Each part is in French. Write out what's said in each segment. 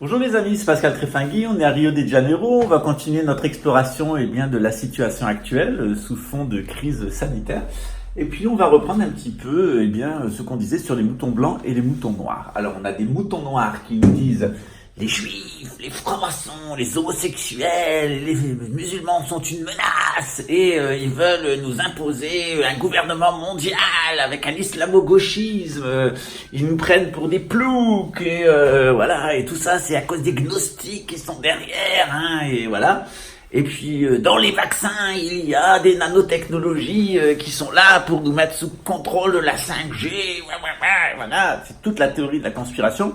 Bonjour mes amis, c'est Pascal Trefingui, on est à Rio de Janeiro, on va continuer notre exploration de la situation actuelle sous fond de crise sanitaire. Et puis on va reprendre un petit peu ce qu'on disait sur les moutons blancs et les moutons noirs. Alors on a des moutons noirs qui nous disent les juifs, les francs-maçons, les homosexuels, les musulmans sont une menace et ils veulent nous imposer un gouvernement mondial avec un islamo-gauchisme. Ils nous prennent pour des ploucs et voilà, et tout ça c'est à cause des gnostiques qui sont derrière, et voilà. Et puis dans les vaccins, il y a des nanotechnologies qui sont là pour nous mettre sous contrôle de la 5G. Voilà, c'est toute la théorie de la conspiration.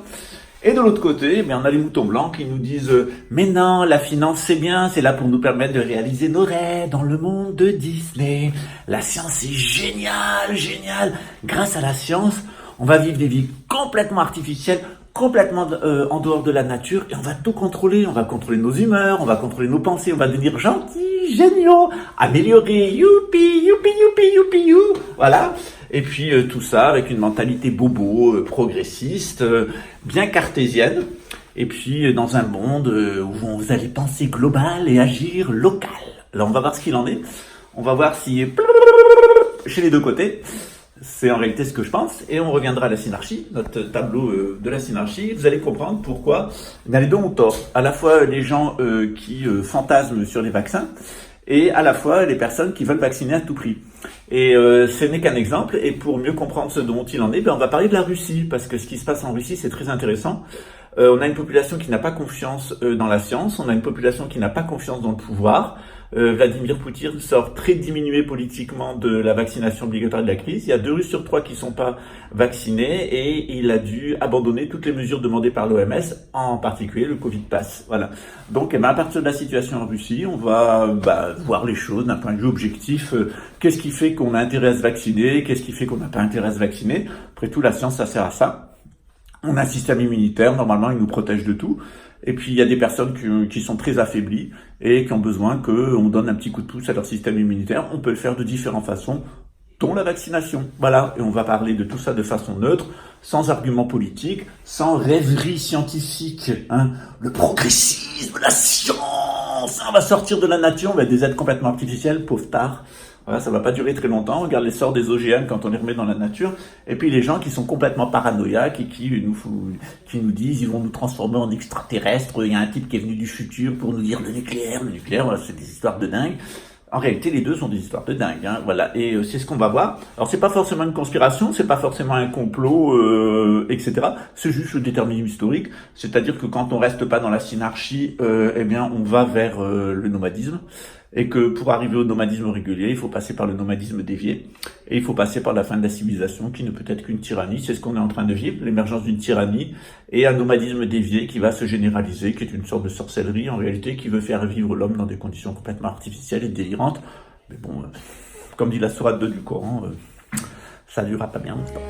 Et de l'autre côté, on a les moutons blancs qui nous disent mais non, la finance c'est bien, c'est là pour nous permettre de réaliser nos rêves dans le monde de Disney. La science est géniale. Grâce à la science, on va vivre des vies complètement artificielles, complètement en dehors de la nature, et on va tout contrôler. On va contrôler nos humeurs, on va contrôler nos pensées, on va devenir gentils, géniaux, améliorés, youpi, voilà. Et puis tout ça avec une mentalité bobo, progressiste, bien cartésienne. Et puis dans un monde où vous allez penser global et agir local. Là, on va voir ce qu'il en est. On va voir si chez les deux côtés. C'est en réalité ce que je pense. Et on reviendra à la synarchie, notre tableau de la synarchie. Vous allez comprendre pourquoi les deux ont tort. À la fois les gens qui fantasment sur les vaccins, et à la fois les personnes qui veulent vacciner à tout prix. Et ce n'est qu'un exemple, et pour mieux comprendre ce dont il en est, on va parler de la Russie, parce que ce qui se passe en Russie, c'est très intéressant. On a une population qui n'a pas confiance dans la science, on a une population qui n'a pas confiance dans le pouvoir. Vladimir Poutine sort très diminué politiquement de la vaccination obligatoire de la crise. Il y a 2 Russes sur 3 qui sont pas vaccinés et il a dû abandonner toutes les mesures demandées par l'OMS, en particulier le Covid Pass. Voilà. Donc, à partir de la situation en Russie, on va voir les choses d'un point de vue objectif. Qu'est-ce qui fait qu'on a intérêt à se vacciner? Qu'est-ce qui fait qu'on n'a pas intérêt à se vacciner? Après tout, la science, ça sert à ça. On a un système immunitaire, normalement, il nous protège de tout. Et puis, il y a des personnes qui sont très affaiblies et qui ont besoin qu'on donne un petit coup de pouce à leur système immunitaire. On peut le faire de différentes façons, dont la vaccination. Voilà, et on va parler de tout ça de façon neutre, sans argument politique, sans rêverie scientifique. Le progressisme, la science, on va sortir de la nature, on va être des êtres complètement artificiels, pauvre tard. Voilà, ça va pas durer très longtemps. On regarde l'essor des OGM quand on les remet dans la nature. Et puis les gens qui sont complètement paranoïaques et qui nous disent ils vont nous transformer en extraterrestres. Il y a un type qui est venu du futur pour nous dire le nucléaire, voilà, c'est des histoires de dingue. En réalité, les deux sont des histoires de dingue, voilà. Et c'est ce qu'on va voir. Alors, c'est pas forcément une conspiration, c'est pas forcément un complot, etc. C'est juste le déterminisme historique. C'est-à-dire que quand on reste pas dans la synarchie, on va vers le nomadisme. Et que pour arriver au nomadisme régulier, il faut passer par le nomadisme dévié. Et il faut passer par la fin de la civilisation, qui ne peut être qu'une tyrannie. C'est ce qu'on est en train de vivre, l'émergence d'une tyrannie et un nomadisme dévié qui va se généraliser, qui est une sorte de sorcellerie en réalité, qui veut faire vivre l'homme dans des conditions complètement artificielles et délirantes. Mais bon, comme dit la sourate 2 du Coran, ça ne durera pas bien longtemps.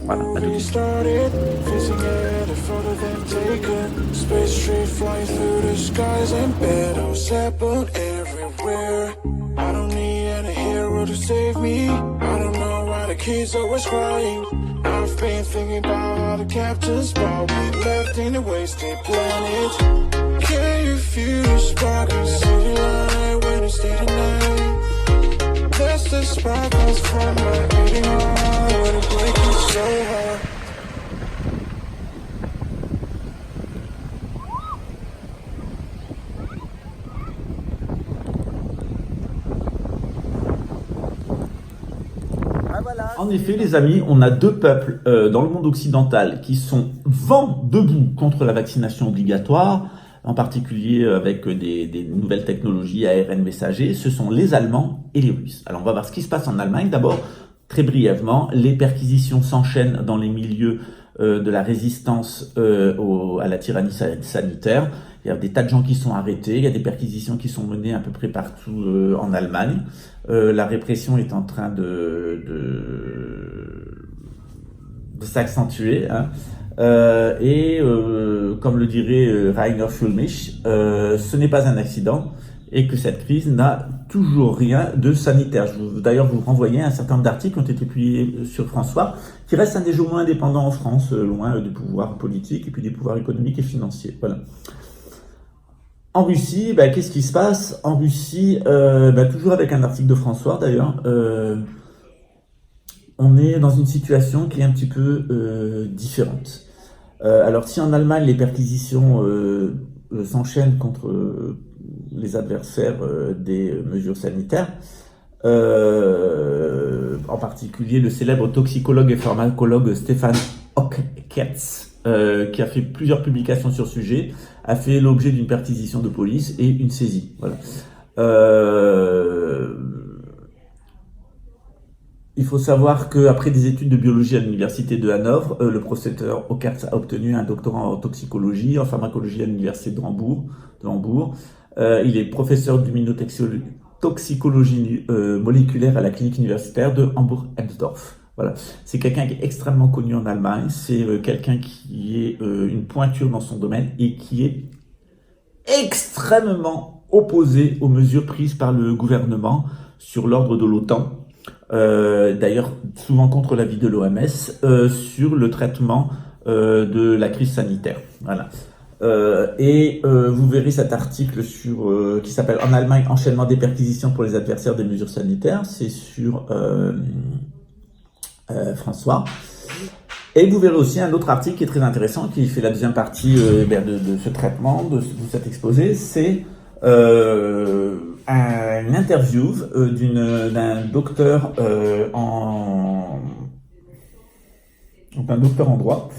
Voilà, à tout de suite. I don't need any hero to save me. I don't know why the kids always crying. I've been thinking about how the captain's ball we left in a wasted planet. Can you feel the spark in city light when it's day to night? That's the sparkles from my beating heart when it breaks so hard. En effet, les amis, on a 2 peuples dans le monde occidental qui sont vent debout contre la vaccination obligatoire, en particulier avec des nouvelles technologies ARN messager. Ce sont les Allemands et les Russes. Alors, on va voir ce qui se passe en Allemagne. D'abord, très brièvement, les perquisitions s'enchaînent dans les milieux de la résistance à la tyrannie sanitaire. Il y a des tas de gens qui sont arrêtés, il y a des perquisitions qui sont menées à peu près partout en Allemagne. La répression est en train de s'accentuer. Comme le dirait Rainer Fulmich, ce n'est pas un accident, et que cette crise n'a toujours rien de sanitaire. Je vous d'ailleurs vous renvoyer un certain nombre d'articles qui ont été publiés sur François, qui reste un des journaux indépendants en France, loin du pouvoir politique et puis des pouvoirs économiques et financiers. Voilà. En Russie, qu'est-ce qui se passe? En Russie, toujours avec un article de François d'ailleurs, on est dans une situation qui est un petit peu différente. Alors si en Allemagne les perquisitions s'enchaînent contre les adversaires des mesures sanitaires, en particulier le célèbre toxicologue et pharmacologue Stefan Oketz, qui a fait plusieurs publications sur ce sujet, a fait l'objet d'une perquisition de police et une saisie. Voilà. Il faut savoir qu'après des études de biologie à l'université de Hanovre, le professeur Oketz a obtenu un doctorat en toxicologie, en pharmacologie à l'université de Hambourg. Il est professeur d'immunotoxicologie moléculaire à la clinique universitaire de Hambourg-Eppsdorf. Voilà. C'est quelqu'un qui est extrêmement connu en Allemagne, c'est quelqu'un qui est une pointure dans son domaine et qui est extrêmement opposé aux mesures prises par le gouvernement sur l'ordre de l'OTAN. D'ailleurs souvent contre l'avis de l'OMS sur le traitement de la crise sanitaire. Voilà. Vous verrez cet article qui s'appelle En Allemagne, enchaînement des perquisitions pour les adversaires des mesures sanitaires. C'est sur François. Et vous verrez aussi un autre article qui est très intéressant, qui fait la deuxième partie de ce traitement, de cet exposé. C'est une interview d'un docteur en droit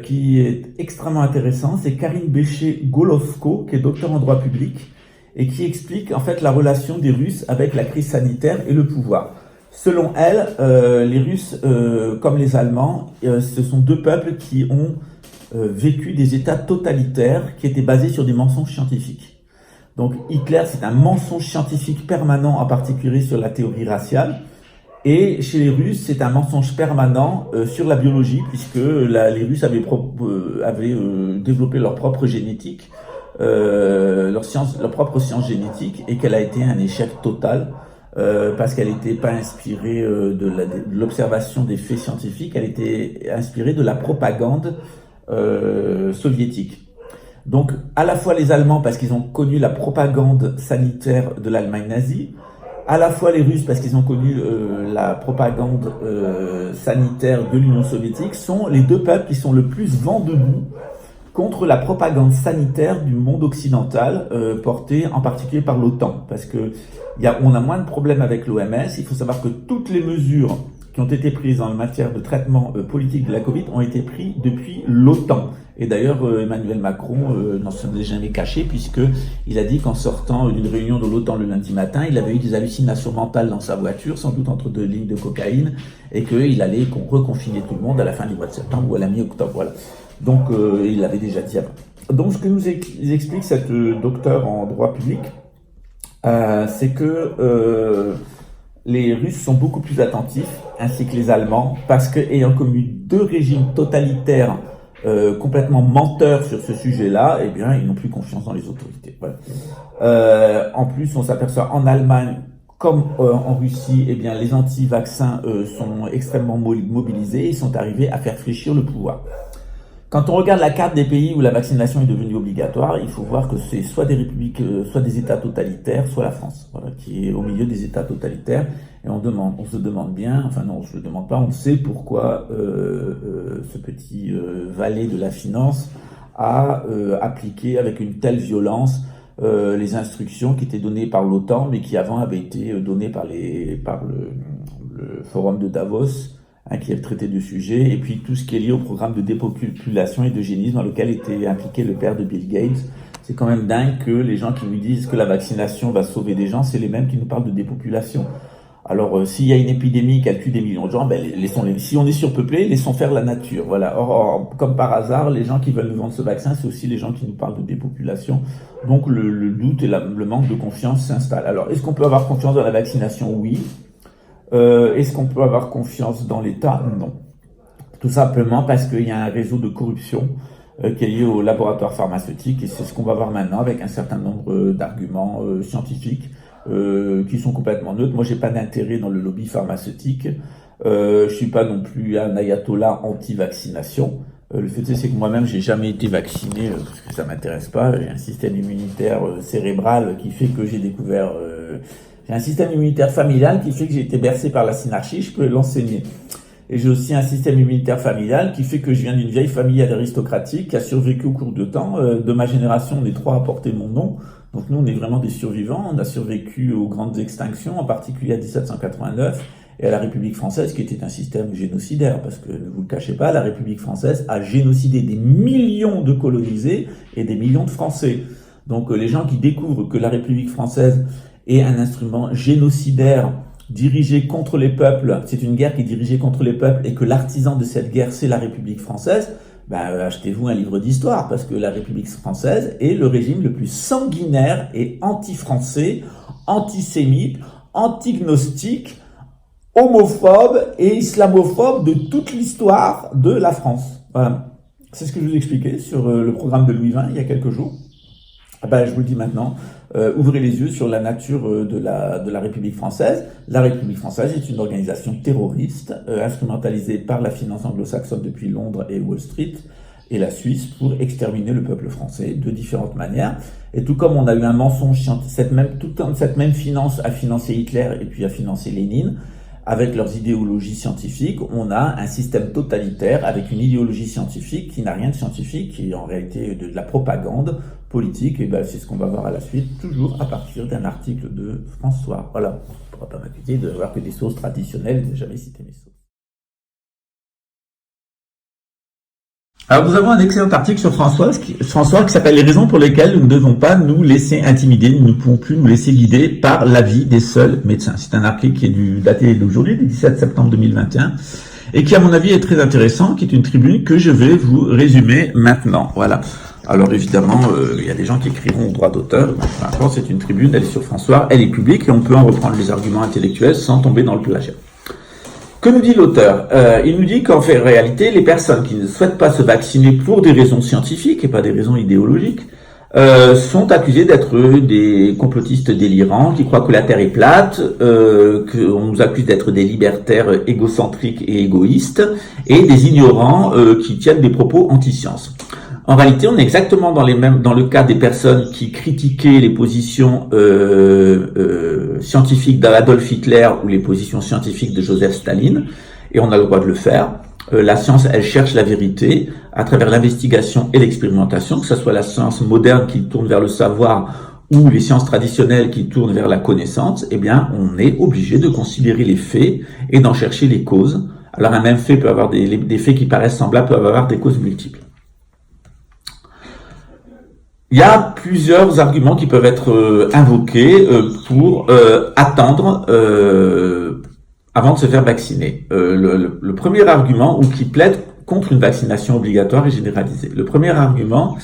qui est extrêmement intéressant. C'est Karine Bécher-Golovko, qui est docteur en droit public et qui explique en fait la relation des Russes avec la crise sanitaire et le pouvoir. Selon elle, les Russes, comme les Allemands, ce sont deux peuples qui ont vécu des états totalitaires qui étaient basés sur des mensonges scientifiques. Donc Hitler, c'est un mensonge scientifique permanent, en particulier sur la théorie raciale. Et chez les Russes, c'est un mensonge permanent sur la biologie, puisque les Russes avaient développé leur propre génétique, leur propre science génétique, et qu'elle a été un échec total, parce qu'elle n'était pas inspirée de l'observation des faits scientifiques, elle était inspirée de la propagande soviétique. Donc, à la fois les Allemands, parce qu'ils ont connu la propagande sanitaire de l'Allemagne nazie, à la fois les Russes, parce qu'ils ont connu la propagande sanitaire de l'Union soviétique, sont les deux peuples qui sont le plus vent debout contre la propagande sanitaire du monde occidental, portée en particulier par l'OTAN. Parce que on a moins de problèmes avec l'OMS. Il faut savoir que toutes les mesures qui ont été prises en matière de traitement politique de la Covid ont été prises depuis l'OTAN. Et d'ailleurs, Emmanuel Macron n'en s'en est jamais caché, puisqu'il a dit qu'en sortant d'une réunion de l'OTAN le lundi matin, il avait eu des hallucinations mentales dans sa voiture, sans doute entre deux lignes de cocaïne, et qu'il allait reconfiner tout le monde à la fin du mois de septembre ou à la mi-octobre. Voilà. Donc, il l'avait déjà dit avant. Donc, ce que nous explique cette docteure en droit public, c'est que les Russes sont beaucoup plus attentifs, ainsi que les Allemands, parce qu'ayant connu deux régimes totalitaires complètement menteurs sur ce sujet-là, eh bien, ils n'ont plus confiance dans les autorités. Voilà. En plus, on s'aperçoit en Allemagne, comme en Russie, eh bien, les anti-vaccins sont extrêmement mobilisés et sont arrivés à faire fléchir le pouvoir. Quand on regarde la carte des pays où la vaccination est devenue obligatoire, il faut voir que c'est soit des républiques, soit des États totalitaires, soit la France, voilà, qui est au milieu des États totalitaires. Et on se demande bien, enfin non, je ne le demande pas, on sait pourquoi ce petit valet de la finance a appliqué avec une telle violence les instructions qui étaient données par l'OTAN, mais qui avant avaient été données par le forum de Davos, qui a traité du sujet, et puis tout ce qui est lié au programme de dépopulation et d'eugénisme dans lequel était impliqué le père de Bill Gates. C'est quand même dingue que les gens qui nous disent que la vaccination va sauver des gens, c'est les mêmes qui nous parlent de dépopulation. Alors, s'il y a une épidémie qui tue des millions de gens, si on est surpeuplé, laissons faire la nature. Voilà. Or, comme par hasard, les gens qui veulent nous vendre ce vaccin, c'est aussi les gens qui nous parlent de dépopulation. Donc, le doute et le manque de confiance s'installent. Alors, est-ce qu'on peut avoir confiance dans la vaccination? Oui. Est-ce qu'on peut avoir confiance dans l'État? Non. Tout simplement parce qu'il y a un réseau de corruption qui est lié au laboratoire pharmaceutique, et c'est ce qu'on va voir maintenant avec un certain nombre d'arguments scientifiques qui sont complètement neutres. Moi, j'ai pas d'intérêt dans le lobby pharmaceutique. Je suis pas non plus un ayatollah anti-vaccination. Le fait c'est que moi-même, j'ai jamais été vacciné parce que ça m'intéresse pas. J'ai un système immunitaire cérébral qui fait que j'ai découvert. J'ai un système immunitaire familial qui fait que j'ai été bercé par la synarchie. Je peux l'enseigner. Et j'ai aussi un système immunitaire familial qui fait que je viens d'une vieille famille aristocratique qui a survécu au cours de temps. De ma génération, on est 3 à porter mon nom. Donc nous, on est vraiment des survivants. On a survécu aux grandes extinctions, en particulier à 1789 et à la République française, qui était un système génocidaire. Parce que, ne vous le cachez pas, la République française a génocidé des millions de colonisés et des millions de Français. Donc les gens qui découvrent que la République française est un instrument génocidaire dirigé contre les peuples, c'est une guerre qui est dirigée contre les peuples et que l'artisan de cette guerre, c'est la République française, achetez-vous un livre d'histoire, parce que la République française est le régime le plus sanguinaire et anti-français, antisémite, anti-gnostique, homophobe et islamophobe de toute l'histoire de la France. Voilà. C'est ce que je vous expliquais sur le programme de Louis XX il y a quelques jours. Je vous le dis maintenant, ouvrez les yeux sur la nature de la République française. La République française est une organisation terroriste, instrumentalisée par la finance anglo-saxonne depuis Londres et Wall Street et la Suisse pour exterminer le peuple français de différentes manières. Et tout comme on a eu un mensonge scientifique, cette même finance a financé Hitler et puis a financé Lénine, avec leurs idéologies scientifiques, on a un système totalitaire avec une idéologie scientifique qui n'a rien de scientifique, qui est en réalité de la propagande politique. Et c'est ce qu'on va voir à la suite, toujours à partir d'un article de François. Voilà, on ne pourra pas m'accuser de voir que des sources traditionnelles, je n'ai jamais cité mes sources. Alors nous avons un excellent article sur François qui s'appelle « Les raisons pour lesquelles nous ne devons pas nous laisser intimider, nous ne pouvons plus nous laisser guider par l'avis des seuls médecins ». C'est un article qui est daté d'aujourd'hui, du 17 septembre 2021, et qui à mon avis est très intéressant, qui est une tribune que je vais vous résumer maintenant. Voilà. Alors évidemment, il y a des gens qui écriront au droit d'auteur. Peu importe, c'est une tribune, elle est sur François, elle est publique, et on peut en reprendre les arguments intellectuels sans tomber dans le plagiat. Que nous dit l'auteur? Il nous dit qu'en fait, en réalité, les personnes qui ne souhaitent pas se vacciner pour des raisons scientifiques et pas des raisons idéologiques sont accusées d'être des complotistes délirants qui croient que la Terre est plate, qu'on nous accuse d'être des libertaires égocentriques et égoïstes et des ignorants qui tiennent des propos anti-science. En réalité, on est exactement dans le cas des personnes qui critiquaient les positions scientifiques d'Adolf Hitler ou les positions scientifiques de Joseph Staline, et on a le droit de le faire. La science, elle cherche la vérité à travers l'investigation et l'expérimentation, que ce soit la science moderne qui tourne vers le savoir ou les sciences traditionnelles qui tournent vers la connaissance. On est obligé de considérer les faits et d'en chercher les causes. Alors un même fait peut avoir des faits qui paraissent semblables, peuvent avoir des causes multiples. Il y a plusieurs arguments qui peuvent être invoqués pour attendre avant de se faire vacciner. Le premier argument, ou qui plaide contre une vaccination obligatoire et généralisée. Le premier argument,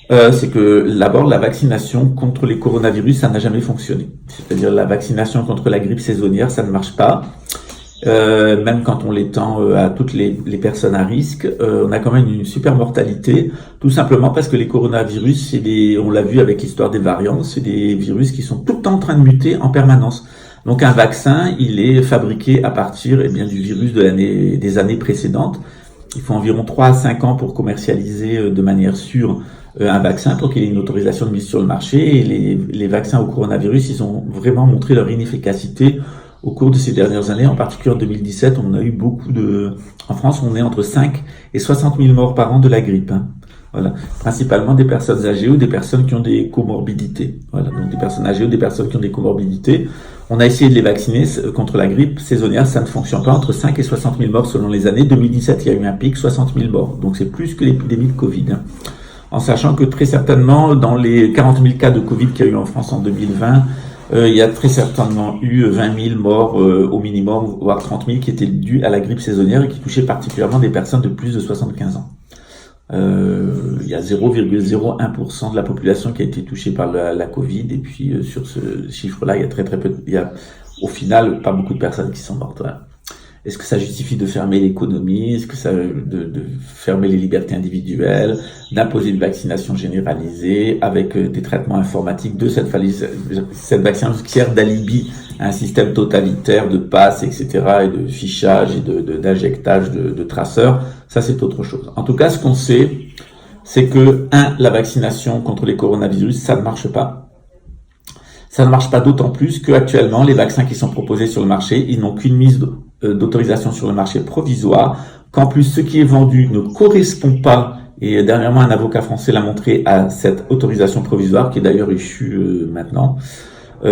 c'est que d'abord la vaccination contre les coronavirus, ça n'a jamais fonctionné. C'est-à-dire la vaccination contre la grippe saisonnière, ça ne marche pas. Même quand on l'étend à toutes les personnes à risque, on a quand même une super mortalité, tout simplement parce que les coronavirus, on l'a vu avec l'histoire des variants, c'est des virus qui sont tout le temps en train de muter en permanence. Donc un vaccin, il est fabriqué à partir du virus des années précédentes. Il faut environ 3 à 5 ans pour commercialiser de manière sûre un vaccin, pour qu'il y ait une autorisation de mise sur le marché. Et les vaccins au coronavirus, ils ont vraiment montré leur inefficacité au cours de ces dernières années. En particulier en 2017, on a eu en France, on est entre 5 et 60 000 morts par an de la grippe. Voilà. Principalement des personnes âgées ou des personnes qui ont des comorbidités. Voilà. Donc des personnes âgées ou des personnes qui ont des comorbidités. On a essayé de les vacciner contre la grippe saisonnière, ça ne fonctionne pas. Entre 5 et 60 000 morts selon les années. 2017, il y a eu un pic, 60 000 morts. Donc c'est plus que l'épidémie de Covid. En sachant que très certainement, dans les 40 000 cas de Covid qu'il y a eu en France en 2020, il y a très certainement eu 20 000 morts au minimum, voire 30 000 qui étaient dus à la grippe saisonnière et qui touchaient particulièrement des personnes de plus de 75 ans. Il y a 0,01% de la population qui a été touchée par la Covid, et puis sur ce chiffre-là, il y a très peu, il y a au final pas beaucoup de personnes qui sont mortes. Voilà. Est-ce que ça justifie de fermer l'économie? Est-ce que ça de fermer les libertés individuelles, d'imposer une vaccination généralisée avec des traitements informatiques de cette vaccination qui sert d'alibi à un système totalitaire de passe, etc., et de fichage et d'injectage de traceurs? Ça, c'est autre chose. En tout cas, ce qu'on sait, c'est que, la vaccination contre les coronavirus, ça ne marche pas. Ça ne marche pas d'autant plus qu'actuellement, les vaccins qui sont proposés sur le marché, ils n'ont qu'une mise d'autorisation sur le marché provisoire, qu'en plus, ce qui est vendu ne correspond pas, et dernièrement, un avocat français l'a montré, à cette autorisation provisoire, qui est d'ailleurs issue maintenant. Donc,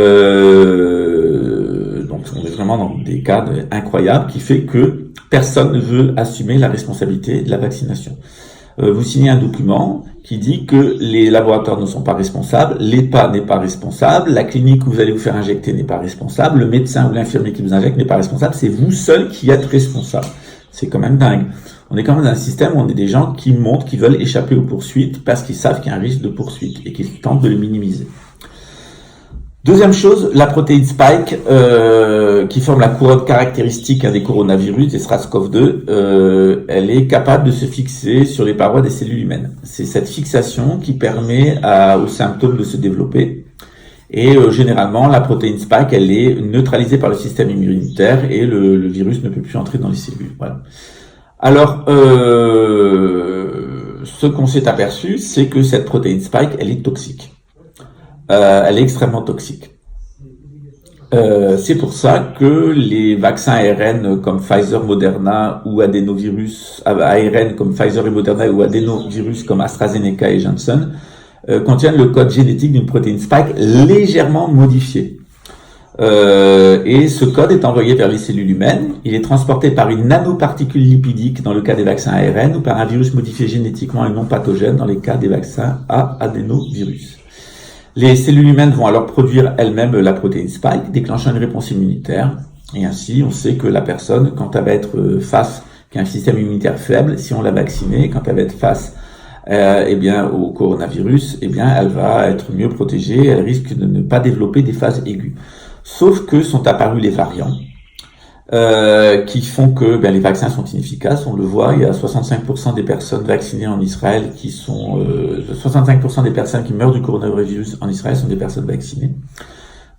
on est vraiment dans des cas incroyables, qui fait que personne ne veut assumer la responsabilité de la vaccination. Vous signez un document qui dit que les laboratoires ne sont pas responsables, l'EPA n'est pas responsable, la clinique où vous allez vous faire injecter n'est pas responsable, le médecin ou l'infirmier qui vous injecte n'est pas responsable, c'est vous seul qui êtes responsable. C'est quand même dingue. On est quand même dans un système où on est des gens qui montrent qu'ils veulent échapper aux poursuites parce qu'ils savent qu'il y a un risque de poursuite et qu'ils tentent de le minimiser. Deuxième chose, la protéine Spike, qui forme la couronne caractéristique des coronavirus, des SARS-CoV-2, elle est capable de se fixer sur les parois des cellules humaines. C'est cette fixation qui permet aux symptômes de se développer. Et généralement, la protéine Spike, elle est neutralisée par le système immunitaire et le virus ne peut plus entrer dans les cellules. Voilà. Alors, ce qu'on s'est aperçu, c'est que cette protéine Spike, elle est toxique. Elle est extrêmement toxique. C'est pour ça que les vaccins ARN comme Pfizer, Moderna ou adénovirus ARN comme Pfizer et Moderna ou adénovirus comme AstraZeneca et Johnson contiennent le code génétique d'une protéine Spike légèrement modifiée. Et ce code est envoyé vers les cellules humaines. Il est transporté par une nanoparticule lipidique dans le cas des vaccins ARN ou par un virus modifié génétiquement et non pathogène dans les cas des vaccins à adénovirus. Les cellules humaines vont alors produire elles-mêmes la protéine Spike, déclenchant une réponse immunitaire. Et ainsi, on sait que la personne, quand elle va être face à un système immunitaire faible, si on l'a vaccinée, quand elle va être face au coronavirus, elle va être mieux protégée, elle risque de ne pas développer des phases aiguës. Sauf que sont apparus les variants qui font que les vaccins sont inefficaces. On le voit, il y a 65% des personnes vaccinées en Israël qui sont 65% des personnes qui meurent du coronavirus en Israël sont des personnes vaccinées.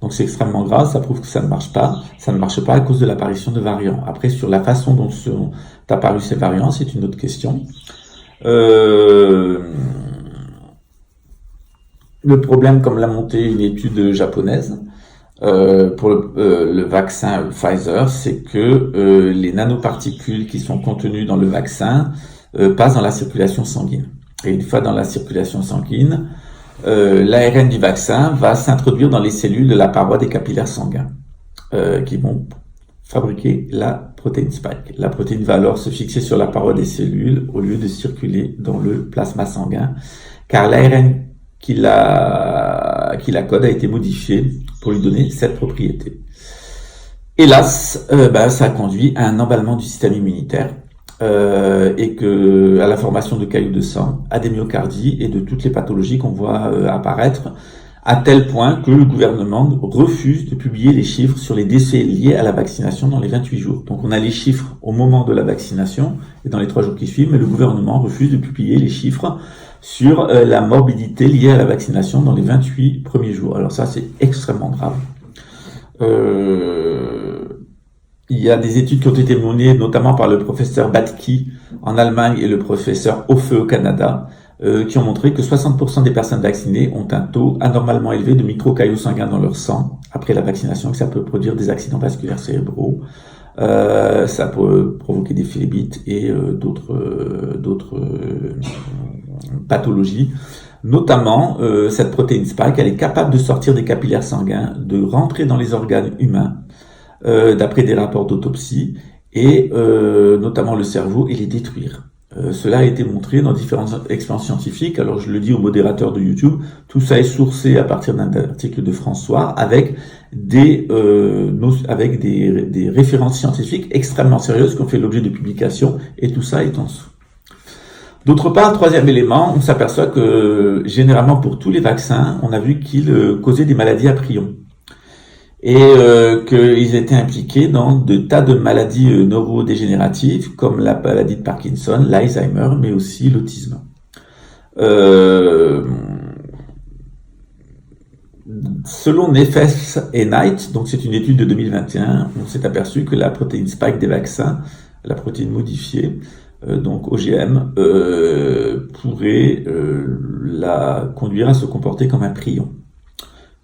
Donc c'est extrêmement grave, ça prouve que ça ne marche pas. Ça ne marche pas à cause de l'apparition de variants. Après, sur la façon dont sont apparus ces variants, c'est une autre question. Le problème, comme l'a monté une étude japonaise, pour le vaccin Pfizer, c'est que les nanoparticules qui sont contenues dans le vaccin passent dans la circulation sanguine. Et une fois dans la circulation sanguine, l'ARN du vaccin va s'introduire dans les cellules de la paroi des capillaires sanguins qui vont fabriquer la protéine Spike. La protéine va alors se fixer sur la paroi des cellules au lieu de circuler dans le plasma sanguin, car l'ARN qui la code a été modifié pour lui donner cette propriété. Hélas, ça a conduit à un emballement du système immunitaire et à la formation de caillots de sang, à des myocardies et de toutes les pathologies qu'on voit apparaître, à tel point que le gouvernement refuse de publier les chiffres sur les décès liés à la vaccination dans les 28 jours. Donc on a les chiffres au moment de la vaccination et dans les 3 jours qui suivent, mais le gouvernement refuse de publier les chiffres sur la morbidité liée à la vaccination dans les 28 premiers jours. Alors ça, c'est extrêmement grave. Il y a des études qui ont été menées, notamment par le professeur Batki en Allemagne et le professeur Hofe au Canada, qui ont montré que 60% des personnes vaccinées ont un taux anormalement élevé de microcaillots sanguins dans leur sang après la vaccination, que ça peut produire des accidents vasculaires cérébraux. Ça peut provoquer des phlébites et d'autres pathologies. Notamment, cette protéine Spike, elle est capable de sortir des capillaires sanguins, de rentrer dans les organes humains, d'après des rapports d'autopsie, et notamment le cerveau, et les détruire. Cela a été montré dans différentes expériences scientifiques. Alors je le dis aux modérateurs de YouTube, tout ça est sourcé à partir d'un article de François avec des références scientifiques extrêmement sérieuses qui ont fait l'objet de publications, et tout ça est en dessous. D'autre part, troisième élément, on s'aperçoit que généralement pour tous les vaccins, on a vu qu'ils causaient des maladies à prions. et qu'ils étaient impliqués dans de tas de maladies neurodégénératives comme la maladie de Parkinson, l'Alzheimer, mais aussi l'autisme. Selon Nefes et Knight, donc c'est une étude de 2021, on s'est aperçu que la protéine spike des vaccins, la protéine modifiée, donc OGM, pourrait la conduire à se comporter comme un prion.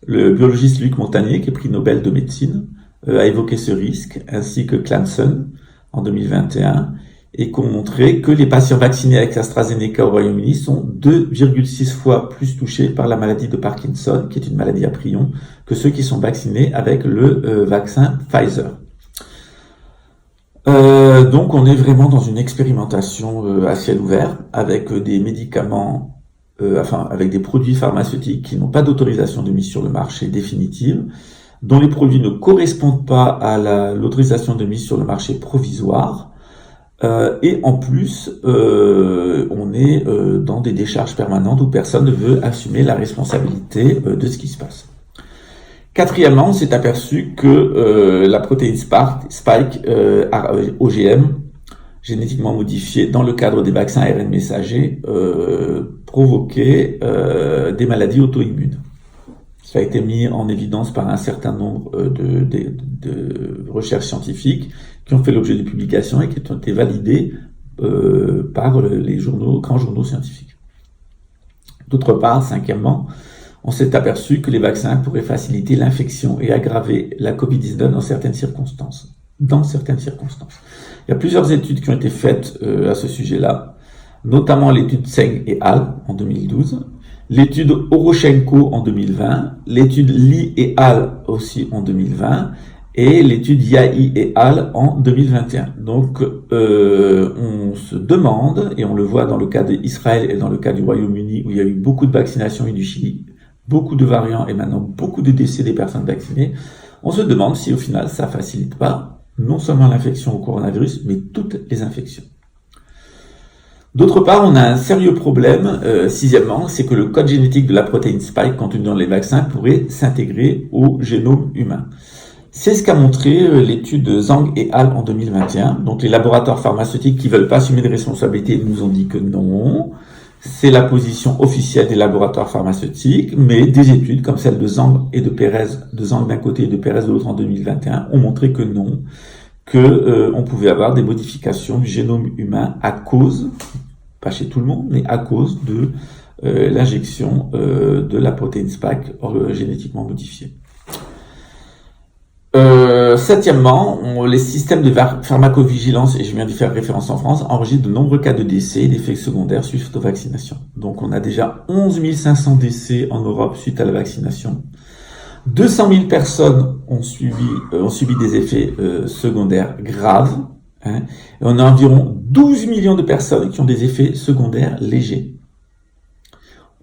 Le biologiste Luc Montagnier, qui est prix Nobel de médecine, a évoqué ce risque, ainsi que Clemson en 2021, et qu'on montrait que les patients vaccinés avec AstraZeneca au Royaume-Uni sont 2,6 fois plus touchés par la maladie de Parkinson, qui est une maladie à prions, que ceux qui sont vaccinés avec le vaccin Pfizer. Donc on est vraiment dans une expérimentation à ciel ouvert, avec des médicaments, avec des produits pharmaceutiques qui n'ont pas d'autorisation de mise sur le marché définitive, dont les produits ne correspondent pas à l'autorisation de mise sur le marché provisoire, et en plus, on est dans des décharges permanentes où personne ne veut assumer la responsabilité de ce qui se passe. Quatrièmement, on s'est aperçu que la protéine spike OGM, génétiquement modifiée dans le cadre des vaccins ARN messagers, provoquait des maladies auto-immunes. Ça a été mis en évidence par un certain nombre de recherches scientifiques qui ont fait l'objet de publications et qui ont été validées par les grands journaux scientifiques. D'autre part, cinquièmement, on s'est aperçu que les vaccins pourraient faciliter l'infection et aggraver la Covid-19 dans certaines circonstances. Il y a plusieurs études qui ont été faites à ce sujet-là, notamment l'étude Tseng et al. En 2012, l'étude Oroshenko en 2020, l'étude Li et al. Aussi en 2020, et l'étude Yahi et al. En 2021. Donc, on se demande, et on le voit dans le cas d'Israël et dans le cas du Royaume-Uni, où il y a eu beaucoup de vaccinations et du Chili, beaucoup de variants et maintenant beaucoup de décès des personnes vaccinées, on se demande si au final ça facilite pas non seulement l'infection au coronavirus, mais toutes les infections. D'autre part, on a un sérieux problème, sixièmement, c'est que le code génétique de la protéine spike contenu dans les vaccins pourrait s'intégrer au génome humain. C'est ce qu'a montré l'étude Zhang et al. En 2021. Donc les laboratoires pharmaceutiques qui veulent pas assumer de responsabilité nous ont dit que non. C'est la position officielle des laboratoires pharmaceutiques, mais des études comme celle de Zhang et de Pérez, de Zhang d'un côté et de Pérez de l'autre en 2021, ont montré que non, on pouvait avoir des modifications du génome humain à cause, pas chez tout le monde, mais à cause de l'injection de la protéine spike génétiquement modifiée. Septièmement, les systèmes de pharmacovigilance, et je viens d'y faire référence en France, enregistrent de nombreux cas de décès et d'effets secondaires suite aux vaccinations. Donc on a déjà 11 500 décès en Europe suite à la vaccination. 200 000 personnes ont subi des effets secondaires graves. Et on a environ 12 millions de personnes qui ont des effets secondaires légers.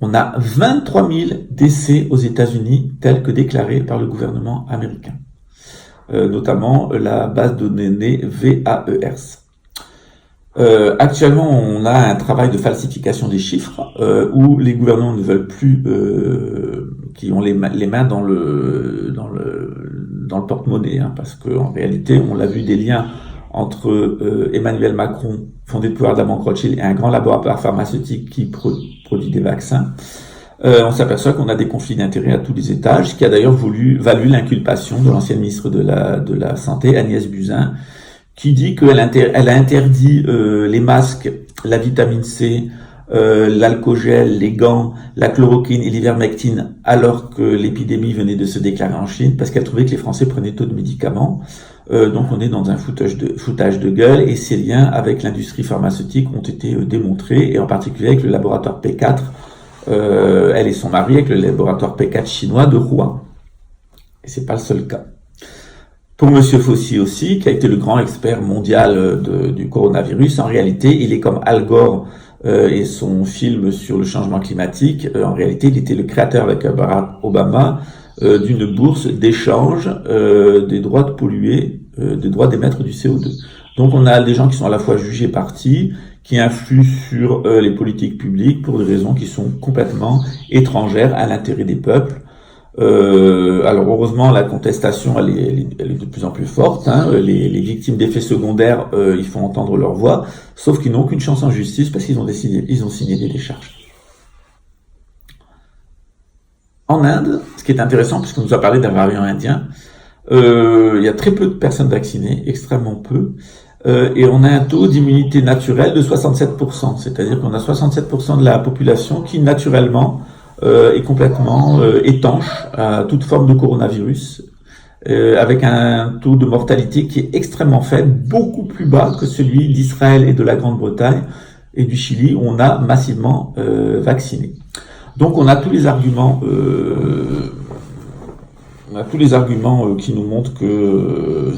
On a 23 000 décès aux États-Unis, tels que déclarés par le gouvernement américain. Notamment la base de données VAERS. Actuellement, on a un travail de falsification des chiffres où les gouvernements ne veulent plus, qui ont les mains dans le porte-monnaie, parce qu'en réalité, on l'a vu, des liens entre Emmanuel Macron, fondé de pouvoir d'Amand Rothschild, et un grand laboratoire pharmaceutique qui produit des vaccins. On s'aperçoit qu'on a des conflits d'intérêts à tous les étages, ce qui a d'ailleurs valu l'inculpation de l'ancienne ministre de la Santé, Agnès Buzyn, qui dit qu'elle a interdit les masques, la vitamine C, l'alcogel, les gants, la chloroquine et l'ivermectine, alors que l'épidémie venait de se déclarer en Chine, parce qu'elle trouvait que les Français prenaient trop de médicaments. Donc on est dans un foutage de gueule, et ces liens avec l'industrie pharmaceutique ont été démontrés, et en particulier avec le laboratoire P4, elle et son mari avec le laboratoire P4 chinois de Rouen. Et c'est pas le seul cas. Pour Monsieur Fauci aussi, qui a été le grand expert mondial du coronavirus, en réalité, il est comme Al Gore et son film sur le changement climatique. En réalité, il était le créateur avec Barack Obama d'une bourse d'échange des droits de polluer, des droits d'émettre du CO2. Donc on a des gens qui sont à la fois jugés partis, qui influent sur les politiques publiques pour des raisons qui sont complètement étrangères à l'intérêt des peuples. Alors heureusement, la contestation, elle est de plus en plus forte. Hein. Les victimes d'effets secondaires, ils font entendre leur voix, sauf qu'ils n'ont aucune chance en justice parce qu'ils ont signé des décharges. En Inde, ce qui est intéressant, puisqu'on nous a parlé d'un variant indien, il y a très peu de personnes vaccinées, extrêmement peu, et on a un taux d'immunité naturelle de 67%, c'est-à-dire qu'on a 67% de la population qui naturellement est complètement étanche à toute forme de coronavirus, avec un taux de mortalité qui est extrêmement faible, beaucoup plus bas que celui d'Israël et de la Grande-Bretagne et du Chili, où on a massivement vacciné. Donc on a tous les arguments, qui nous montrent que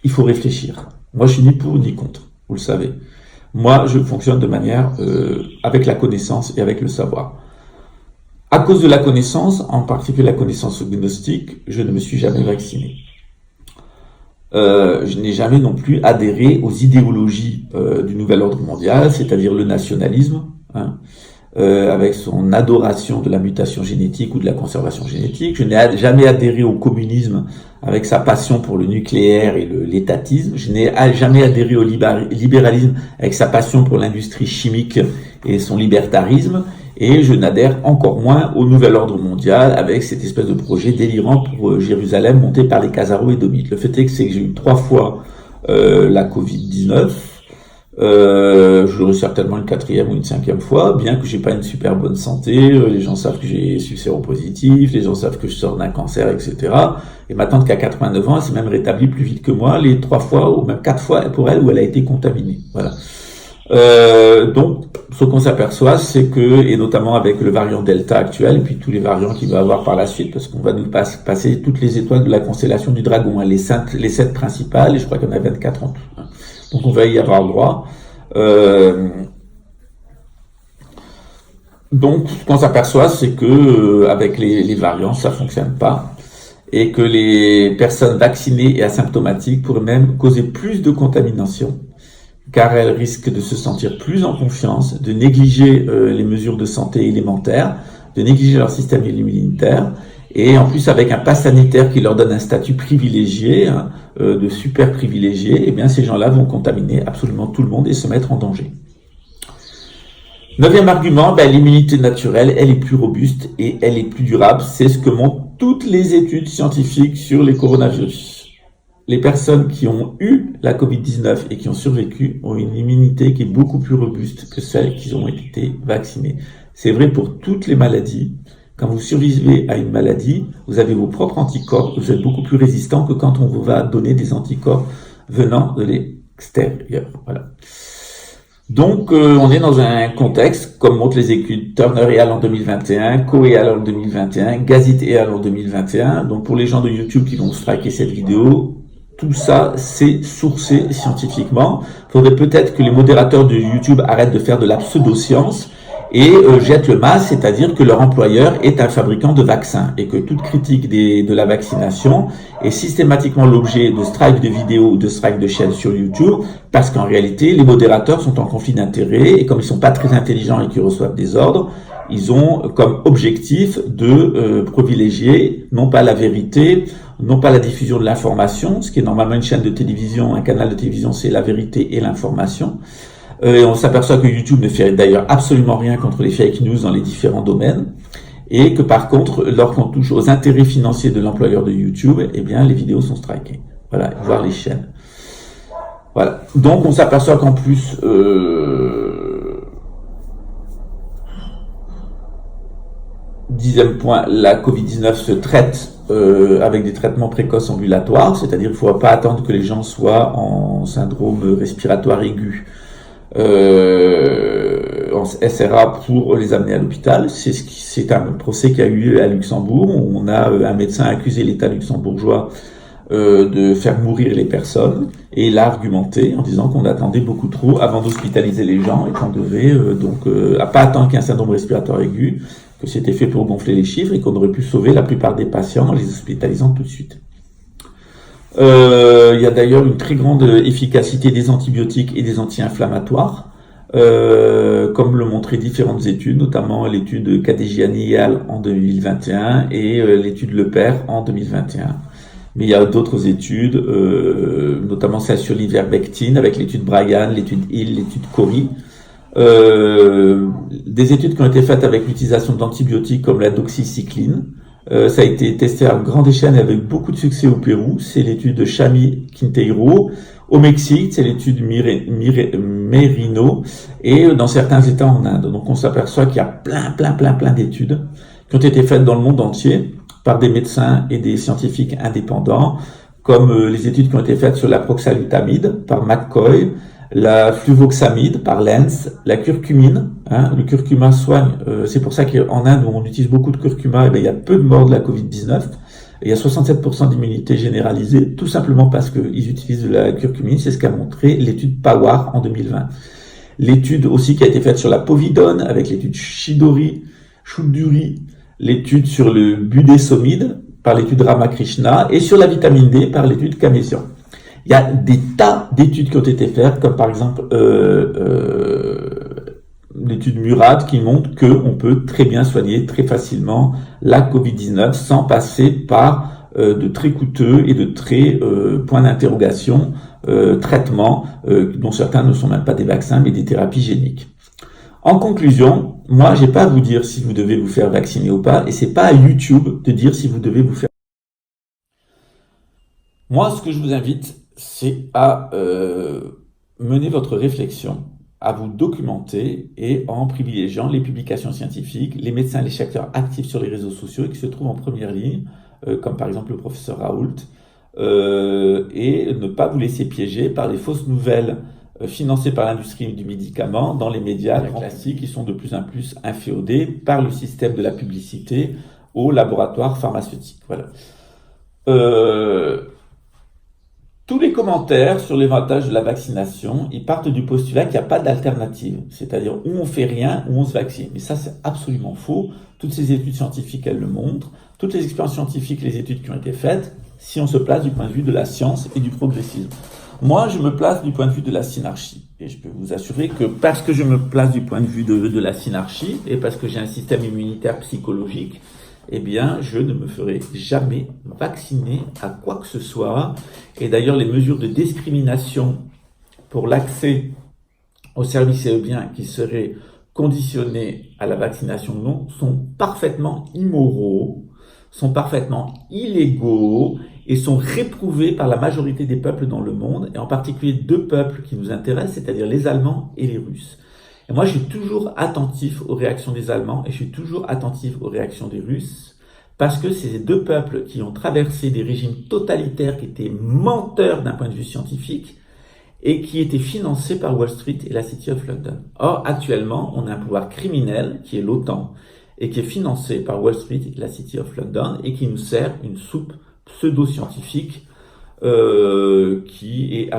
il faut réfléchir. Moi, je suis ni pour ni contre, vous le savez. Moi, je fonctionne de manière avec la connaissance et avec le savoir. À cause de la connaissance, en particulier la connaissance gnostique, je ne me suis jamais vacciné. Je n'ai jamais non plus adhéré aux idéologies du nouvel ordre mondial, c'est-à-dire le nationalisme, hein, avec son adoration de la mutation génétique ou de la conservation génétique. Je n'ai jamais adhéré au communisme avec sa passion pour le nucléaire et l'étatisme. Je n'ai jamais adhéré au libéralisme avec sa passion pour l'industrie chimique et son libertarisme. Et je n'adhère encore moins au nouvel ordre mondial avec cette espèce de projet délirant pour Jérusalem monté par les Khazars et Domites. Le fait est que j'ai eu 3 fois la Covid-19. J'aurai certainement une 4e ou une 5e fois, bien que j'ai pas une super bonne santé. Les gens savent que j'ai suis séropositif, les gens savent que je sors d'un cancer, etc. Et ma tante qui a 89 ans, elle s'est même rétablie plus vite que moi, les 3 fois ou même 4 fois pour elle où elle a été contaminée. Voilà. Donc, ce qu'on s'aperçoit, c'est que, et notamment avec le variant Delta actuel, et puis tous les variants qu'il va avoir par la suite, parce qu'on va nous passer toutes les étoiles de la constellation du Dragon, hein, les 7 principales, et je crois qu'il y en a 24 en tout. Hein. Donc on va y avoir droit. Donc, ce qu'on s'aperçoit, c'est que avec les variants, ça fonctionne pas, et que les personnes vaccinées et asymptomatiques pourraient même causer plus de contamination, car elles risquent de se sentir plus en confiance, de négliger les mesures de santé élémentaires, de négliger leur système immunitaire, et en plus avec un pass sanitaire qui leur donne un statut privilégié, hein, de super privilégié, eh bien ces gens-là vont contaminer absolument tout le monde et se mettre en danger. 9e argument, l'immunité naturelle, elle est plus robuste et elle est plus durable. C'est ce que montrent toutes les études scientifiques sur les coronavirus. Les personnes qui ont eu la Covid-19 et qui ont survécu ont une immunité qui est beaucoup plus robuste que celles qui ont été vaccinées. C'est vrai pour toutes les maladies. Quand vous survivez à une maladie, vous avez vos propres anticorps, vous êtes beaucoup plus résistant que quand on vous va donner des anticorps venant de l'extérieur. Voilà. Donc, on est dans un contexte, comme montrent les études Turner et al. En 2021, Coe et al. En 2021, Gazit et al. En 2021. Donc, pour les gens de YouTube qui vont striker cette vidéo, tout ça, c'est sourcé scientifiquement. Il faudrait peut-être que les modérateurs de YouTube arrêtent de faire de la pseudo-science et jettent le masque, c'est-à-dire que leur employeur est un fabricant de vaccins et que toute critique de la vaccination est systématiquement l'objet de strikes de vidéos ou de strikes de chaînes sur YouTube, parce qu'en réalité, les modérateurs sont en conflit d'intérêts et comme ils sont pas très intelligents et qu'ils reçoivent des ordres, ils ont comme objectif de privilégier non pas la vérité, non pas la diffusion de l'information, ce qui est normalement une chaîne de télévision, un canal de télévision, c'est la vérité et l'information. Et on s'aperçoit que YouTube ne fait d'ailleurs absolument rien contre les fake news dans les différents domaines, et que par contre, lorsqu'on touche aux intérêts financiers de l'employeur de YouTube, eh bien les vidéos sont strikées, voilà, voire les chaînes. Voilà. Donc on s'aperçoit qu'en plus, 10e point, la Covid-19 se traite avec des traitements précoces ambulatoires, c'est-à-dire qu'il ne faut pas attendre que les gens soient en syndrome respiratoire aigu, en SRA pour les amener à l'hôpital. C'est un procès qui a eu lieu à Luxembourg, où on a un médecin accusé l'État luxembourgeois de faire mourir les personnes, et il a argumenté en disant qu'on attendait beaucoup trop avant d'hospitaliser les gens et qu'on devait pas attendre qu'il y ait un syndrome respiratoire aigu, que c'était fait pour gonfler les chiffres et qu'on aurait pu sauver la plupart des patients en les hospitalisant tout de suite. Il y a d'ailleurs une très grande efficacité des antibiotiques et des anti-inflammatoires. comme le montraient différentes études, notamment l'étude Kadegiani et al. En 2021 et l'étude Lepère en 2021. Mais il y a d'autres études, notamment celle sur l'ivermectine avec l'étude Bryan, l'étude Hill, l'étude Corey. Des études qui ont été faites avec l'utilisation d'antibiotiques comme la doxycycline. Ça a été testé à grande échelle avec beaucoup de succès au Pérou. C'est l'étude de Chami Quinteiro. Au Mexique, c'est l'étude Merino. Et dans certains États en Inde. Donc on s'aperçoit qu'il y a plein d'études qui ont été faites dans le monde entier par des médecins et des scientifiques indépendants, comme les études qui ont été faites sur la proxalutamide par McCoy, la fluvoxamide par Lenz, la curcumine, le curcuma soigne, c'est pour ça qu'en Inde où on utilise beaucoup de curcuma, il y a peu de morts de la Covid-19, il y a 67% d'immunité généralisée, tout simplement parce qu'ils utilisent de la curcumine, c'est ce qu'a montré l'étude Pawar en 2020. L'étude aussi qui a été faite sur la povidone, avec l'étude Choudhury, l'étude sur le budesomide par l'étude Ramakrishna et sur la vitamine D par l'étude Kamesian. Il y a des tas d'études qui ont été faites, comme par exemple l'étude Murad qui montre qu'on peut très bien soigner très facilement la Covid-19 sans passer par de très coûteux et de très points d'interrogation traitements dont certains ne sont même pas des vaccins mais des thérapies géniques. En conclusion, moi, j'ai pas à vous dire si vous devez vous faire vacciner ou pas, et c'est pas à YouTube de dire si vous devez vous faire. Moi, ce que je vous invite, c'est à mener votre réflexion, à vous documenter et en privilégiant les publications scientifiques, les médecins et les chercheurs actifs sur les réseaux sociaux et qui se trouvent en première ligne, comme par exemple le professeur Raoult, et ne pas vous laisser piéger par les fausses nouvelles financés par l'industrie du médicament dans les médias classiques qui sont de plus en plus inféodés par le système de la publicité aux laboratoires pharmaceutiques. Voilà. Tous les commentaires sur l'avantage de la vaccination, ils partent du postulat qu'il n'y a pas d'alternative, c'est-à-dire où on fait rien, où on se vaccine. Mais ça, c'est absolument faux. Toutes ces études scientifiques, elles le montrent. Toutes les expériences scientifiques, les études qui ont été faites, si on se place du point de vue de la science et du progressisme. Moi, je me place du point de vue de la synarchie. Et je peux vous assurer que parce que je me place du point de vue de la synarchie et parce que j'ai un système immunitaire psychologique, eh bien, je ne me ferai jamais vacciner à quoi que ce soit. Et d'ailleurs, les mesures de discrimination pour l'accès aux services et aux biens qui seraient conditionnés à la vaccination ou non sont parfaitement immoraux, sont parfaitement illégaux et sont réprouvés par la majorité des peuples dans le monde, et en particulier deux peuples qui nous intéressent, c'est-à-dire les Allemands et les Russes. Et moi, je suis toujours attentif aux réactions des Allemands et je suis toujours attentif aux réactions des Russes, parce que c'est ces deux peuples qui ont traversé des régimes totalitaires qui étaient menteurs d'un point de vue scientifique et qui étaient financés par Wall Street et la City of London. Or, actuellement, on a un pouvoir criminel qui est l'OTAN et qui est financé par Wall Street et la City of London et qui nous sert une soupe pseudo-scientifique qui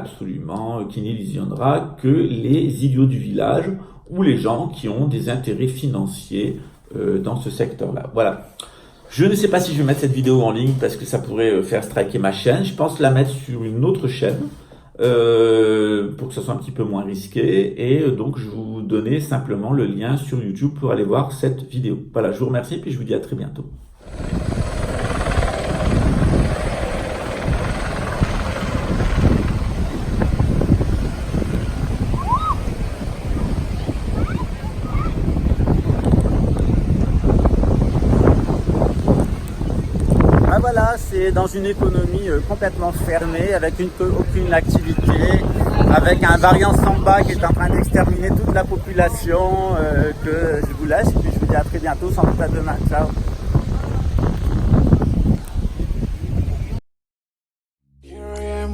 n'illusionnera que les idiots du village ou les gens qui ont des intérêts financiers dans ce secteur-là. Voilà. Je ne sais pas si je vais mettre cette vidéo en ligne parce que ça pourrait faire striker ma chaîne. Je pense la mettre sur une autre chaîne pour que ça soit un petit peu moins risqué. Et donc, je vous donnais simplement le lien sur YouTube pour aller voir cette vidéo. Voilà, je vous remercie et puis je vous dis à très bientôt. Voilà, c'est dans une économie complètement fermée, avec aucune activité, avec un variant Samba qui est en train d'exterminer toute la population, que je vous laisse, et puis je vous dis à très bientôt, sans doute à demain. Ciao.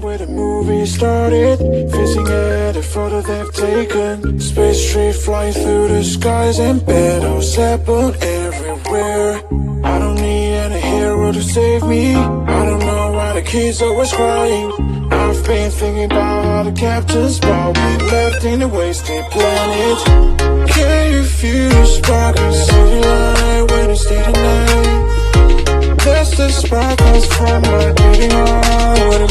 Where the movie started, facing at a photo they've taken. Space tree flying through the skies and battles happen everywhere. I don't need any hero to save me. I don't know why the kids always crying. I've been thinking about how the captain's ball we left in a wasted planet. Can you feel the spark in city light when it's day to night? That's the sparkles from my beating heart.